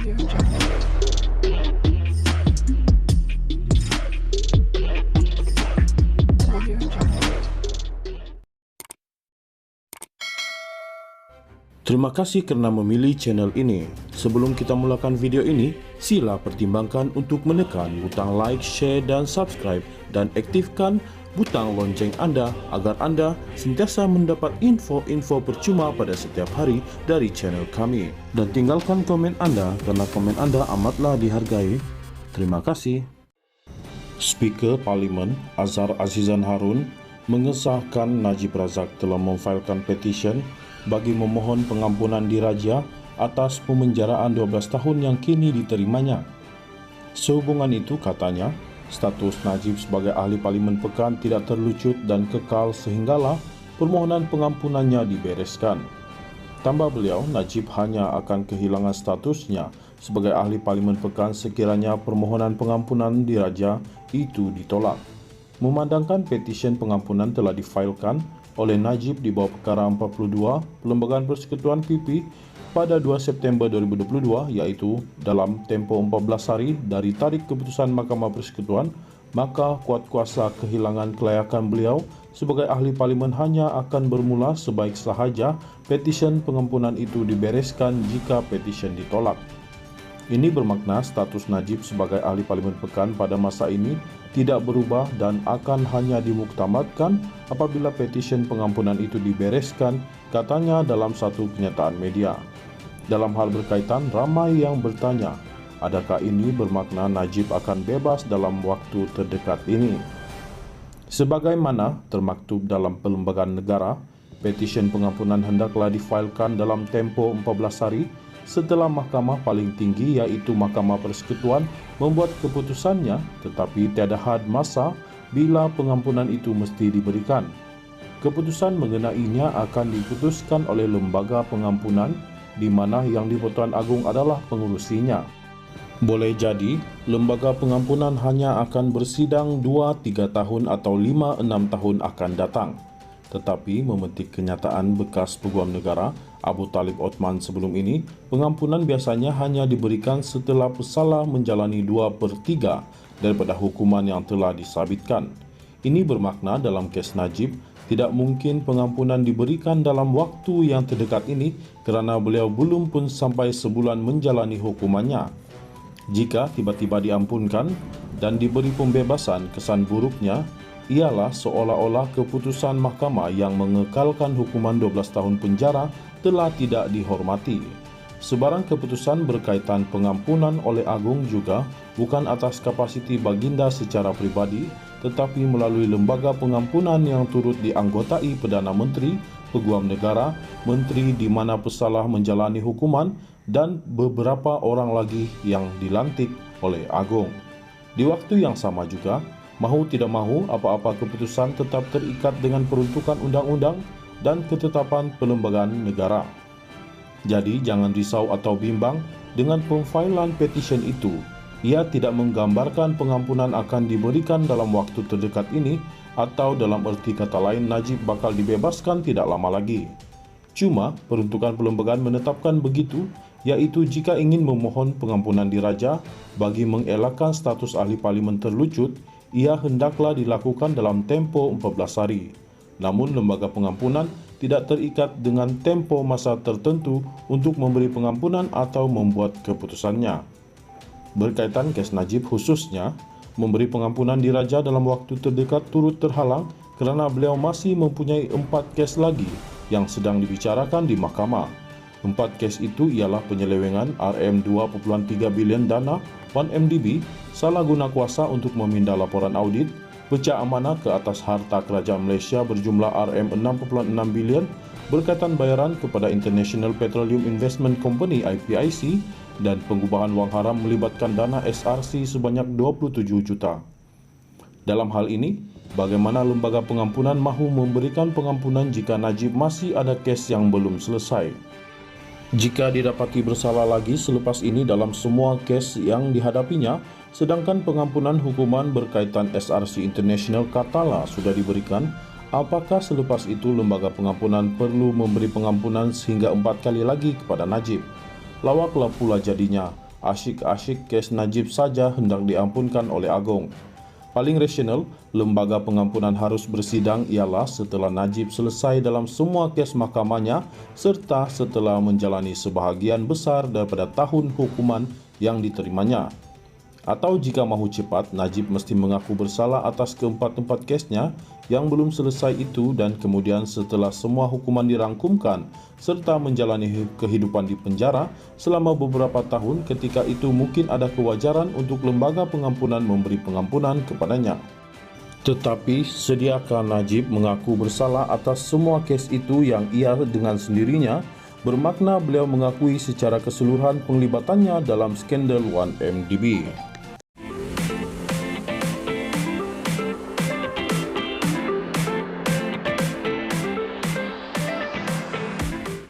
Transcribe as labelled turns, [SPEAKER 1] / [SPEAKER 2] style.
[SPEAKER 1] Terima kasih kerana memilih channel ini. Sebelum kita mulakan video ini, sila pertimbangkan untuk menekan butang like, share dan subscribe dan aktifkan butang lonceng anda agar anda sentiasa mendapat info-info percuma pada setiap hari dari channel kami. Dan tinggalkan komen anda kerana komen anda amatlah dihargai. Terima kasih. Speaker Parlimen Azhar Azizan Harun mengesahkan Najib Razak telah memfailkan petisyen bagi memohon pengampunan diraja atas pemenjaraan 12 tahun yang kini diterimanya. Sehubungan itu, katanya, status Najib sebagai ahli Parlimen Pekan tidak terlucut dan kekal sehinggalah permohonan pengampunannya dibereskan. Tambah beliau, Najib hanya akan kehilangan statusnya sebagai ahli Parlimen Pekan sekiranya permohonan pengampunan diraja itu ditolak. Memandangkan petisyen pengampunan telah difailkan oleh Najib di bawah perkara 42 Perlembagaan Persekutuan PP pada 2 September 2022, iaitu dalam tempoh 14 hari dari tarikh keputusan Mahkamah Persekutuan, maka kuat kuasa kehilangan kelayakan beliau sebagai ahli Parlimen hanya akan bermula sebaik sahaja petisyen pengampunan itu dibereskan jika petisyen ditolak. Ini bermakna status Najib sebagai ahli Parlimen Pekan pada masa ini tidak berubah dan akan hanya dimuktamadkan apabila petisyen pengampunan itu dibereskan, katanya dalam satu kenyataan media. Dalam hal berkaitan, ramai yang bertanya, adakah ini bermakna Najib akan bebas dalam waktu terdekat ini? Sebagaimana termaktub dalam Perlembagaan Negara, petisyen pengampunan hendaklah difailkan dalam tempoh 14 hari setelah mahkamah paling tinggi iaitu Mahkamah Persekutuan membuat keputusannya, tetapi tiada had masa bila pengampunan itu mesti diberikan. Keputusan mengenainya akan diputuskan oleh lembaga pengampunan di mana Yang di-Pertuan Agong adalah pengurusinya. Boleh jadi, lembaga pengampunan hanya akan bersidang 2-3 tahun atau 5-6 tahun akan datang. Tetapi memetik kenyataan bekas Peguam Negara Abu Talib Othman sebelum ini, pengampunan biasanya hanya diberikan setelah pesalah menjalani 2/3 daripada hukuman yang telah disabitkan. Ini bermakna dalam kes Najib, tidak mungkin pengampunan diberikan dalam waktu yang terdekat ini kerana beliau belum pun sampai sebulan menjalani hukumannya. Jika tiba-tiba diampunkan dan diberi pembebasan, kesan buruknya ialah seolah-olah keputusan mahkamah yang mengekalkan hukuman 12 tahun penjara telah tidak dihormati. Sebarang keputusan berkaitan pengampunan oleh Agong juga bukan atas kapasiti baginda secara pribadi, tetapi melalui lembaga pengampunan yang turut dianggotai Perdana Menteri, Peguam Negara, Menteri di mana pesalah menjalani hukuman dan beberapa orang lagi yang dilantik oleh Agong. Di waktu yang sama juga, mahu tidak mahu, apa-apa keputusan tetap terikat dengan peruntukan undang-undang dan ketetapan perlembagaan negara. Jadi, jangan risau atau bimbang dengan pemfailan petisyen itu. Ia tidak menggambarkan pengampunan akan diberikan dalam waktu terdekat ini atau dalam erti kata lain Najib bakal dibebaskan tidak lama lagi. Cuma, peruntukan perlembagaan menetapkan begitu, iaitu jika ingin memohon pengampunan diraja bagi mengelakkan status ahli Parlimen terlucut, ia hendaklah dilakukan dalam tempoh 14 hari. Namun, lembaga pengampunan tidak terikat dengan tempoh masa tertentu untuk memberi pengampunan atau membuat keputusannya. Berkaitan kes Najib khususnya, memberi pengampunan diraja dalam waktu terdekat turut terhalang kerana beliau masih mempunyai 4 kes lagi yang sedang dibicarakan di mahkamah. 4 kes itu ialah penyelewengan RM2.3 bilion dana 1MDB, salah guna kuasa untuk meminda laporan audit, pecah amanah ke atas harta kerajaan Malaysia berjumlah RM6.6 bilion berkaitan bayaran kepada International Petroleum Investment Company IPIC dan pengubahan wang haram melibatkan dana SRC sebanyak 27 juta. Dalam hal ini, bagaimana lembaga pengampunan mahu memberikan pengampunan jika Najib masih ada kes yang belum selesai? Jika didapati bersalah lagi selepas ini dalam semua kes yang dihadapinya, sedangkan pengampunan hukuman berkaitan SRC International katalah sudah diberikan, apakah selepas itu lembaga pengampunan perlu memberi pengampunan sehingga 4 kali lagi kepada Najib? Lawaklah pula jadinya asyik-asyik kes Najib saja hendak diampunkan oleh Agong. Paling rasional, lembaga pengampunan harus bersidang ialah setelah Najib selesai dalam semua kes mahkamahnya serta setelah menjalani sebahagian besar daripada tahun hukuman yang diterimanya. Atau jika mahu cepat, Najib mesti mengaku bersalah atas keempat-empat kesnya yang belum selesai itu dan kemudian setelah semua hukuman dirangkumkan serta menjalani kehidupan di penjara selama beberapa tahun, ketika itu mungkin ada kewajaran untuk lembaga pengampunan memberi pengampunan kepadanya. Tetapi sediakah Najib mengaku bersalah atas semua kes itu yang ia dengan sendirinya, bermakna beliau mengakui secara keseluruhan penglibatannya dalam skandal 1MDB.